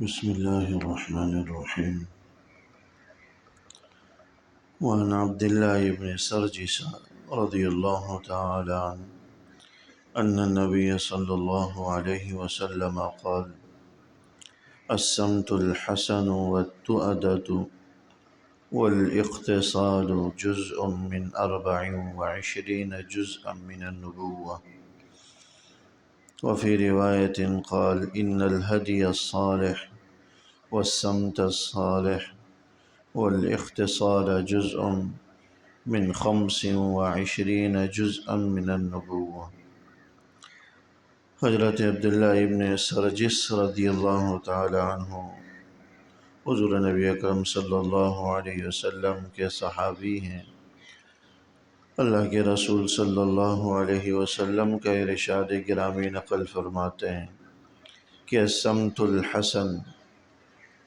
بسم الله الرحمن الرحيم. وعن عبد الله بن سرجس رضي الله تعالى عنه أن النبي صلى الله عليه وسلم قال: السمت الحسن والتؤدة والاقتصاد جزء من 24 جزءا من النبوة. وفي رواية قال: إن الهدي الصالح والسمت الصالح والاقتصاد جزء من 25 جزءا من النبوة۔ حضرت عبداللہ ابن سرجس رضی اللہ تعالی عنہ حضور نبی اکرم صلی اللہ علیہ وسلم کے صحابی ہیں۔ اللہ کے رسول صلی اللہ علیہ وسلم کا ارشاد گرامی نقل فرماتے ہیں کہ السمت الحسن،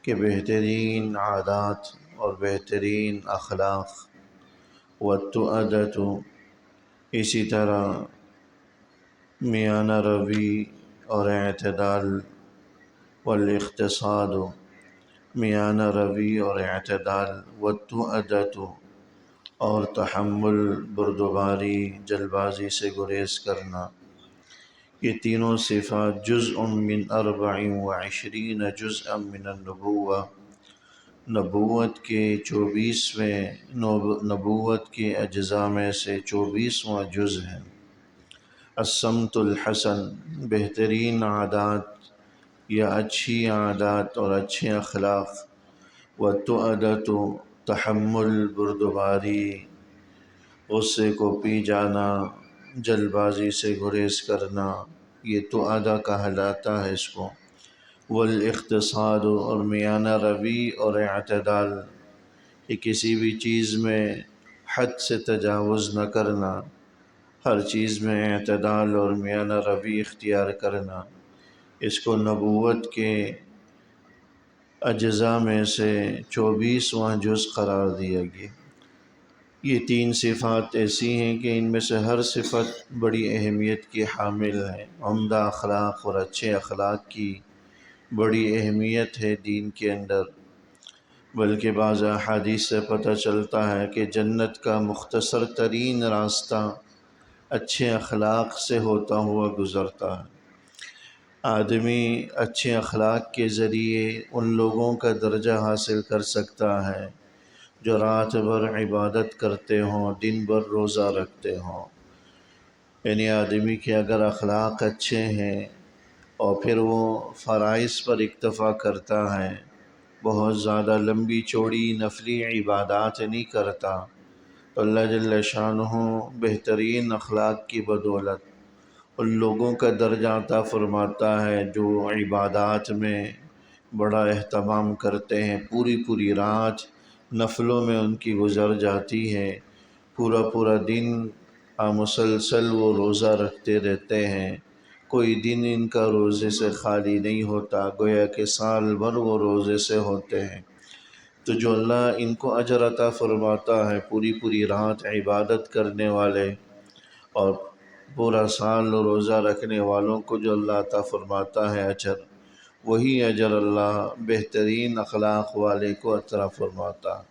کہ بہترین عادات اور بہترین اخلاق، والتؤدة، اسی طرح میانہ روی اور اعتدال، والاقتصاد، میانہ روی اور اعتدال، والتؤدة، اور تحمل، بردباری، جلد بازی سے گریز کرنا، یہ تینوں صفات جزء من 24 جزءا من النبوة، نبوت کے 24 کے اجزاء میں سے 24واں جز ہے۔ السمت الحسن، بہترین عادات یا اچھی عادات اور اچھے اخلاق، والتؤدة، تحمل، بردباری، غصے کو پی جانا، جلد بازی سے گریز کرنا، یہ تؤدہ کہلاتا ہے اس کو۔ والاقتصاد، اور میانہ روی اور اعتدال، کہ کسی بھی چیز میں حد سے تجاوز نہ کرنا، ہر چیز میں اعتدال اور میانہ روی اختیار کرنا، اس کو نبوت کے اجزاء میں سے 24واں جز قرار دیا گیا۔ یہ تین صفات ایسی ہیں کہ ان میں سے ہر صفت بڑی اہمیت کی حامل ہے۔ عمدہ اخلاق اور اچھے اخلاق کی بڑی اہمیت ہے دین کے اندر، بلکہ بعض احادیث سے پتہ چلتا ہے کہ جنت کا مختصر ترین راستہ اچھے اخلاق سے ہوتا ہوا گزرتا ہے۔ آدمی اچھے اخلاق کے ذریعے ان لوگوں کا درجہ حاصل کر سکتا ہے جو رات بھر عبادت کرتے ہوں، دن بھر روزہ رکھتے ہوں۔ یعنی آدمی کے اگر اخلاق اچھے ہیں اور پھر وہ فرائض پر اکتفا کرتا ہے، بہت زیادہ لمبی چوڑی نفلی عبادات نہیں کرتا، تو اللہ جل شانہ بہترین اخلاق کی بدولت ان لوگوں کا درجہ عطا فرماتا ہے جو عبادات میں بڑا اہتمام کرتے ہیں، پوری رات نفلوں میں ان کی گزر جاتی ہے، پورا دن مسلسل وہ روزہ رکھتے رہتے ہیں، کوئی دن ان کا روزے سے خالی نہیں ہوتا، گویا کہ سال بھر وہ روزے سے ہوتے ہیں۔ تو جو اللہ ان کو اجر عطا فرماتا ہے، پوری رات عبادت کرنے والے اور پورا سال روزہ رکھنے والوں کو جو اللہ عطا فرماتا ہے اجر، وہی اجر اللہ بہترین اخلاق والے کو عطا فرماتا ہے۔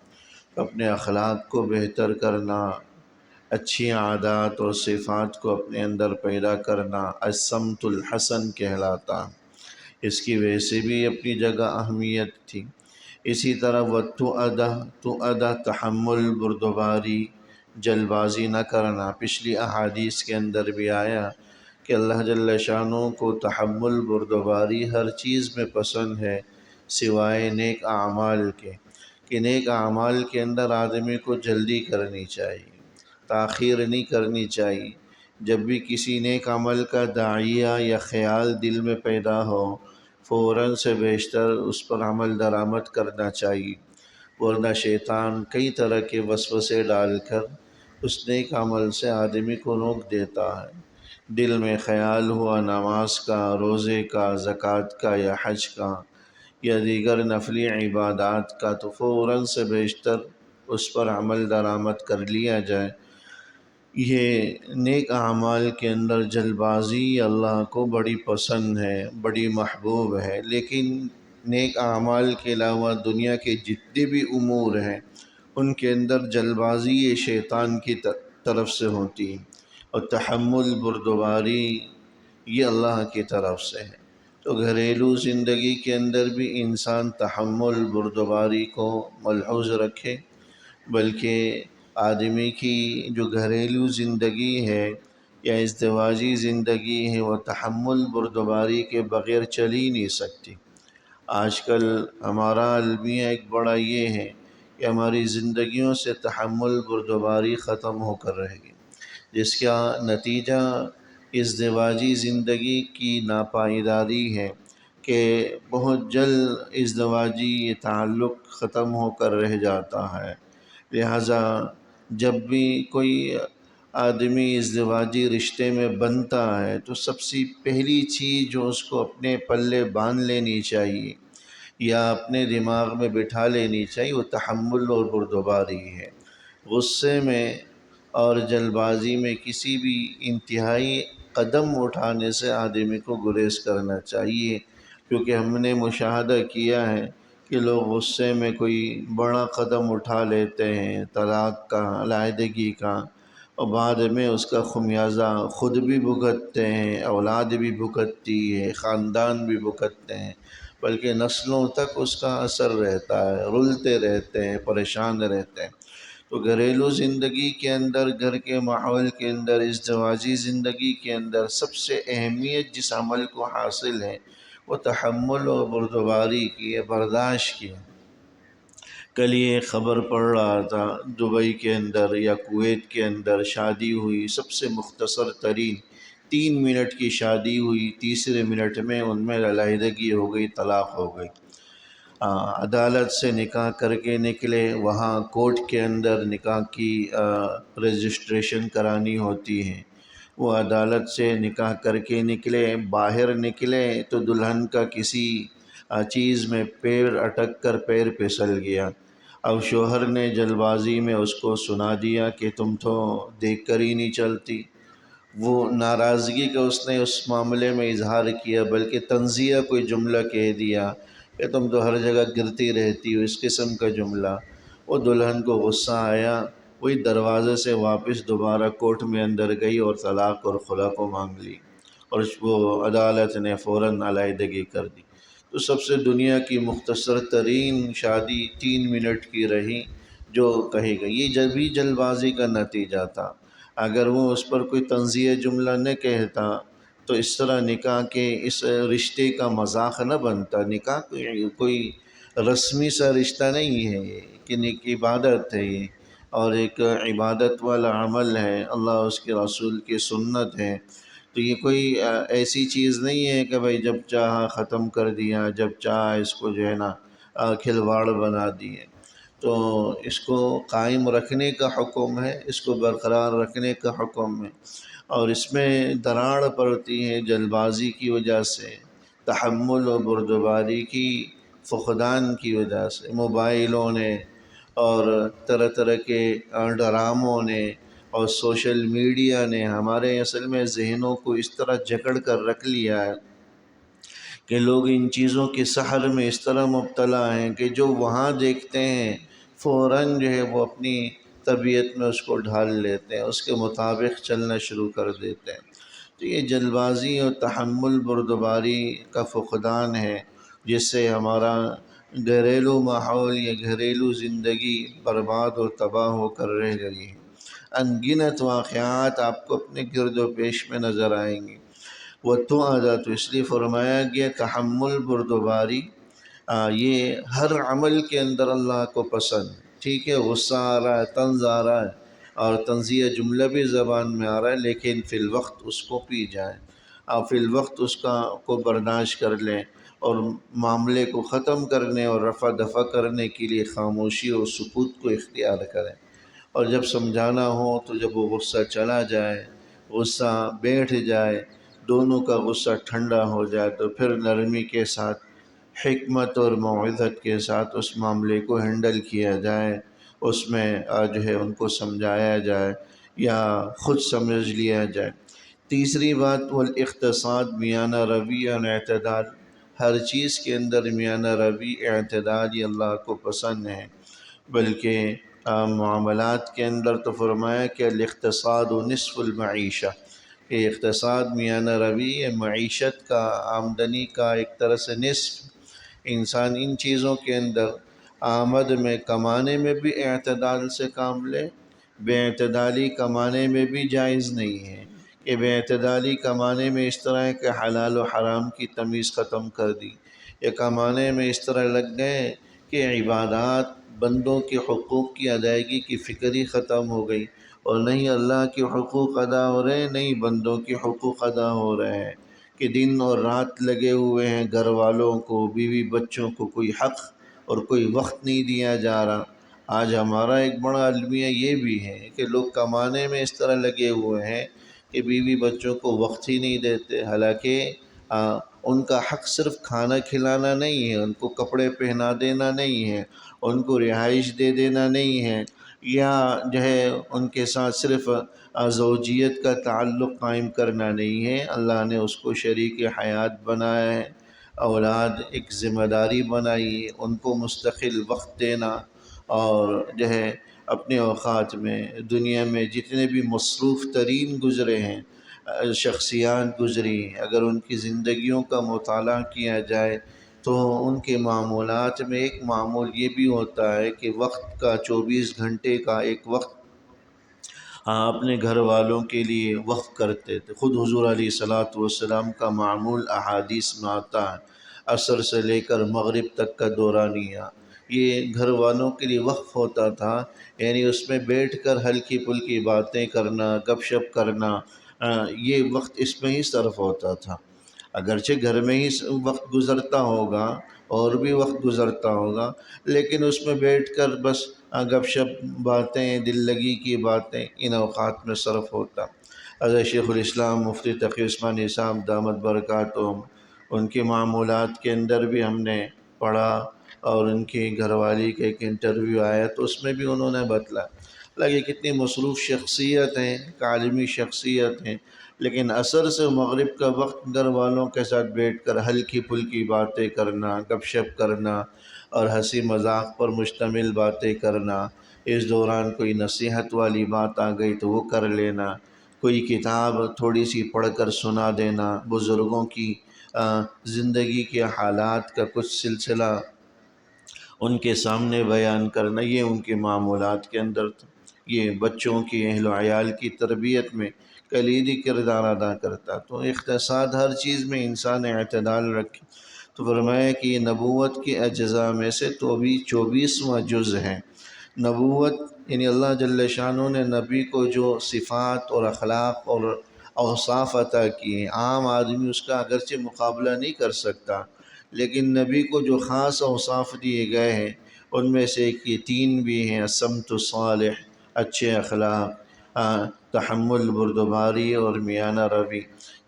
اپنے اخلاق کو بہتر کرنا، اچھی عادات اور صفات کو اپنے اندر پیدا کرنا السمت الحسن کہلاتا۔ اس کی ویسے بھی اپنی جگہ اہمیت تھی۔ اسی طرح والتؤدة، تحمل، بردباری، جلد بازی نہ کرنا۔ پچھلی احادیث کے اندر بھی آیا کہ اللہ جل شانہ کو تحمل، بردباری ہر چیز میں پسند ہے سوائے نیک اعمال کے، کہ نیک اعمال کے اندر آدمی کو جلدی کرنی چاہیے، تاخیر نہیں کرنی چاہیے۔ جب بھی کسی نیک عمل کا داعیہ یا خیال دل میں پیدا ہو، فوراً سے بیشتر اس پر عمل درآمد کرنا چاہیے، ورنہ شیطان کئی طرح کے وسوسے ڈال کر اس نیک عمل سے آدمی کو روک دیتا ہے۔ دل میں خیال ہوا نماز کا، روزے کا، زکوٰۃ کا یا حج کا یا دیگر نفلی عبادات کا، تو فوراً سے بیشتر اس پر عمل درآمد کر لیا جائے۔ یہ نیک اعمال کے اندر جلد بازی اللہ کو بڑی پسند ہے، بڑی محبوب ہے، لیکن نیک اعمال کے علاوہ دنیا کے جتنے بھی امور ہیں ان کے اندر جلد بازی یہ شیطان کی طرف سے ہوتی ہے، اور تحمل بردباری یہ اللہ کی طرف سے ہے۔ تو گھریلو زندگی کے اندر بھی انسان تحمل بردباری کو ملحوظ رکھے، بلکہ آدمی کی جو گھریلو زندگی ہے یا ازدواجی زندگی ہے وہ تحمل بردباری کے بغیر چل ہی نہیں سکتی۔ آج کل ہمارا المیہ ایک بڑا یہ ہے کہ ہماری زندگیوں سے تحمل بردباری ختم ہو کر رہ گئی، جس کا نتیجہ ازدواجی زندگی کی ناپائیداری ہے کہ بہت جلد ازدواجی یہ تعلق ختم ہو کر رہ جاتا ہے۔ لہٰذا جب بھی کوئی آدمی ازدواجی رشتے میں بنتا ہے تو سب سے پہلی چیز جو اس کو اپنے پلے باندھ لینی چاہیے یا اپنے دماغ میں بٹھا لینی چاہیے وہ تحمل اور بردباری ہے۔ غصے میں اور جلد بازی میں کسی بھی انتہائی قدم اٹھانے سے آدمی کو گریز کرنا چاہیے، کیونکہ ہم نے مشاہدہ کیا ہے کہ لوگ غصے میں کوئی بڑا قدم اٹھا لیتے ہیں طلاق کا، علیحدگی کا، اور بعد میں اس کا خمیازہ خود بھی بھگتتے ہیں، اولاد بھی بھگتتی ہے، خاندان بھی بھگتتے ہیں، بلکہ نسلوں تک اس کا اثر رہتا ہے، رلتے رہتے ہیں، پریشان رہتے ہیں۔ تو گھریلو زندگی کے اندر، گھر کے ماحول کے اندر، ازدواجی زندگی کے اندر سب سے اہمیت جس عمل کو حاصل ہے وہ تحمل و بردباری کی ہے، برداشت کی ہے۔ کل یہ خبر پڑھ رہا تھا، دبئی کے اندر یا کویت کے اندر شادی ہوئی، سب سے مختصر ترین 3 منٹ کی شادی ہوئی، تیسرے منٹ میں ان میں علیحدگی ہو گئی، طلاق ہو گئی۔ عدالت سے نکاح کر کے نکلے، وہاں کورٹ کے اندر نکاح کی رجسٹریشن کرانی ہوتی ہے، وہ عدالت سے نکاح کر کے نکلے، باہر نکلے تو دلہن کا کسی چیز میں پیر اٹک کر پیر پھسل گیا۔ اب شوہر نے جلد بازی میں اس کو سنا دیا کہ تم تو دیکھ کر ہی نہیں چلتی۔ وہ ناراضگی کا اس نے اس معاملے میں اظہار کیا، بلکہ طنزیہ کوئی جملہ کہہ دیا کہ تم تو ہر جگہ گرتی رہتی ہو، اس قسم کا جملہ۔ وہ دلہن کو غصہ آیا، وہی دروازے سے واپس دوبارہ کورٹ میں اندر گئی اور طلاق اور خلا کو مانگ لی، اور وہ عدالت نے فوراً علیحدگی کر دی۔ تو سب سے دنیا کی مختصر ترین شادی 3 منٹ کی رہی جو کہی گئی، یہ جب بھی جلد بازی کا نتیجہ تھا۔ اگر وہ اس پر کوئی طنزیہ جملہ نہ کہتا تو اس طرح نکاح کے اس رشتے کا مذاق نہ بنتا۔ نکاح کوئی رسمی سا رشتہ نہیں ہے کہ ایک عبادت ہے یہ، اور ایک عبادت والا عمل ہے، اللہ اس کے رسول کی سنت ہے۔ تو یہ کوئی ایسی چیز نہیں ہے کہ بھائی جب چاہا ختم کر دیا، جب چاہا اس کو جو ہے نا کھلواڑ بنا دیے۔ تو اس کو قائم رکھنے کا حکم ہے، اس کو برقرار رکھنے کا حکم ہے، اور اس میں دراڑ پڑتی ہے جلد بازی کی وجہ سے، تحمل و بردباری کی فقدان کی وجہ سے، موبائلوں نے اور طرح طرح کے ڈراموں نے اور سوشل میڈیا نے ہمارے اصل میں ذہنوں کو اس طرح جکڑ کر رکھ لیا ہے کہ لوگ ان چیزوں کے سحر میں اس طرح مبتلا ہیں کہ جو وہاں دیکھتے ہیں فوراً جو ہے وہ اپنی طبیعت میں اس کو ڈھال لیتے ہیں، اس کے مطابق چلنا شروع کر دیتے ہیں۔ تو یہ جلد بازی اور تحمل بردباری کا فقدان ہے، جس سے ہمارا گھریلو ماحول یا گھریلو زندگی برباد اور تباہ ہو کر رہ گئی ہے۔ ان گنت واقعات آپ کو اپنے گرد و پیش میں نظر آئیں گے۔ وہ تو عادت، اس لیے فرمایا گیا تحمل بردباری یہ ہر عمل کے اندر اللہ کو پسند، ٹھیک ہے، غصہ آ رہا ہے، طنز آ رہا ہے اور طنزیہ جملہ بھی زبان میں آ رہا ہے، لیکن فی الوقت اس کو پی جائیں، آپ فی الوقت اس کو برداشت کر لیں، اور معاملے کو ختم کرنے اور رفع دفع کرنے کے لیے خاموشی اور سکوت کو اختیار کریں، اور جب سمجھانا ہو تو جب وہ غصہ چلا جائے، غصہ بیٹھ جائے، دونوں کا غصہ ٹھنڈا ہو جائے تو پھر نرمی کے ساتھ، حکمت اور موعظت کے ساتھ اس معاملے کو ہینڈل کیا جائے، اس میں جو ہے ان کو سمجھایا جائے یا خود سمجھ لیا جائے۔ تیسری بات والاقتصاد، میانہ روی اور اعتدال، ہر چیز کے اندر میانہ روی اعتدال یہ اللہ کو پسند ہے۔ بلکہ معاملات کے اندر تو فرمایا کہ الاقتصاد نصف المعیشہ، کہ اقتصاد میانہ روی معیشت کا، آمدنی کا ایک طرح سے نصف۔ انسان ان چیزوں کے اندر آمد میں کمانے میں بھی اعتدال سے کام لے، بے اعتدالی کمانے میں بھی جائز نہیں ہے کہ بے اعتدالی کمانے میں اس طرح ہے کہ حلال و حرام کی تمیز ختم کر دی، یا کمانے میں اس طرح لگ گئے کہ عبادات، بندوں کے حقوق کی ادائیگی کی فکر ہی ختم ہو گئی، اور نہیں اللہ کے حقوق ادا ہو رہے ہیں، نہیں بندوں کے حقوق ادا ہو رہے ہیں، کہ دن اور رات لگے ہوئے ہیں، گھر والوں کو، بیوی بچوں کو کوئی حق اور کوئی وقت نہیں دیا جا رہا۔ آج ہمارا ایک بڑا المیہ یہ بھی ہے کہ لوگ کمانے میں اس طرح لگے ہوئے ہیں کہ بیوی بچوں کو وقت ہی نہیں دیتے، حالانکہ ان کا حق صرف کھانا کھلانا نہیں ہے، ان کو کپڑے پہنا دینا نہیں ہے، ان کو رہائش دے دینا نہیں ہے، یا جو ہے ان کے ساتھ صرف زوجیت کا تعلق قائم کرنا نہیں ہے۔ اللہ نے اس کو شریک حیات بنایا ہے، اولاد ایک ذمہ داری بنائی ہے، ان کو مستقل وقت دینا، اور جو ہے اپنے اوقات میں دنیا میں جتنے بھی مصروف ترین گزرے ہیں، شخصیات گزری، اگر ان کی زندگیوں کا مطالعہ کیا جائے تو ان کے معمولات میں ایک معمول یہ بھی ہوتا ہے کہ وقت کا 24 گھنٹے کا ایک وقت اپنے گھر والوں کے لیے وقف کرتے تھے۔ خود حضور علیہ السلام کا معمول احادیث میں آتا ہے، عصر سے لے کر مغرب تک کا دورانیہ یہ گھر والوں کے لیے وقف ہوتا تھا، یعنی اس میں بیٹھ کر ہلکی پھلکی باتیں کرنا، گپ شپ کرنا، یہ وقت اس میں ہی صرف ہوتا تھا۔ اگرچہ گھر میں ہی وقت گزرتا ہوگا اور بھی وقت گزرتا ہوگا، لیکن اس میں بیٹھ کر بس گپ شپ، باتیں، دل لگی کی باتیں ان اوقات میں صرف ہوتا۔ حضرت شیخ الاسلام مفتی تقی عثمانی صاحب دامت برکاتہم، ان کے معمولات کے اندر بھی ہم نے پڑھا، اور ان کی گھر والی کا ایک انٹرویو آیا تو اس میں بھی انہوں نے بتلا لگے کتنی مصروف شخصیت ہیں، عالمی شخصیت ہیں، لیکن عصر سے مغرب کا وقت گھر والوں کے ساتھ بیٹھ کر ہلکی پھلکی باتیں کرنا، گپ شپ کرنا، اور ہنسی مذاق پر مشتمل باتیں کرنا، اس دوران کوئی نصیحت والی بات آ گئی تو وہ کر لینا، کوئی کتاب تھوڑی سی پڑھ کر سنا دینا، بزرگوں کی زندگی کے حالات کا کچھ سلسلہ ان کے سامنے بیان کرنا، یہ ان کے معمولات کے اندر تھا۔ یہ بچوں کی، اہل و عیال کی تربیت میں کلیدی کردار ادا کرتا۔ تو اقتصاد ہر چیز میں انسان اعتدال رکھے۔ تو فرمایا کہ یہ نبوت کے اجزاء میں سے تو بھی 24واں جز ہے۔ نبوت یعنی اللہ جل شانہ نے نبی کو جو صفات اور اخلاق اور اوصاف عطا کیے، عام آدمی اس کا اگرچہ مقابلہ نہیں کر سکتا، لیکن نبی کو جو خاص اوصاف دیے گئے ہیں ان میں سے ایک یہ 3 بھی ہیں: السمت الصالح، اچھے اخلاق، تحمل، بردباری، اور میانہ روی۔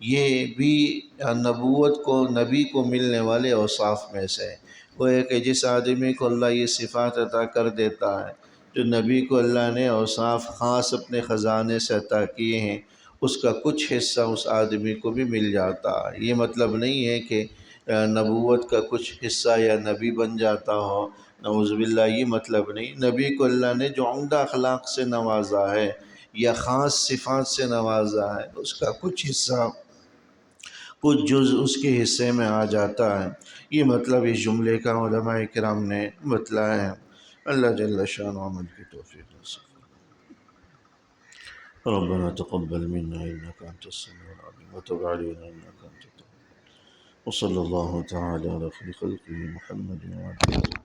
یہ بھی نبوت کو، نبی کو ملنے والے اوصاف میں سے ہے۔ گویا کہ جس آدمی کو اللہ یہ صفات عطا کر دیتا ہے، جو نبی کو اللہ نے اوصاف خاص اپنے خزانے سے عطا کیے ہیں، اس کا کچھ حصہ اس آدمی کو بھی مل جاتا ہے۔ یہ مطلب نہیں ہے کہ نبوت کا کچھ حصہ یا نبی بن جاتا ہو، نعوذ باللہ، یہ مطلب نہیں۔ نبی کو اللہ نے جو عمدہ اخلاق سے نوازا ہے یا خاص صفات سے نوازا ہے، اس کا کچھ حصہ، کچھ جز اس کے حصے میں آ جاتا ہے۔ یہ مطلب اس جملے کا علماء کرام نے بتلایا ہے۔ اللہ جل شانہ عمل کی توفیق نصیب فرمائے۔ ربنا تقبل منا انك انت السميع العليم وتب علينا انك انت التواب، وصلى الله تعالى على خير خلقه محمد وعلى آله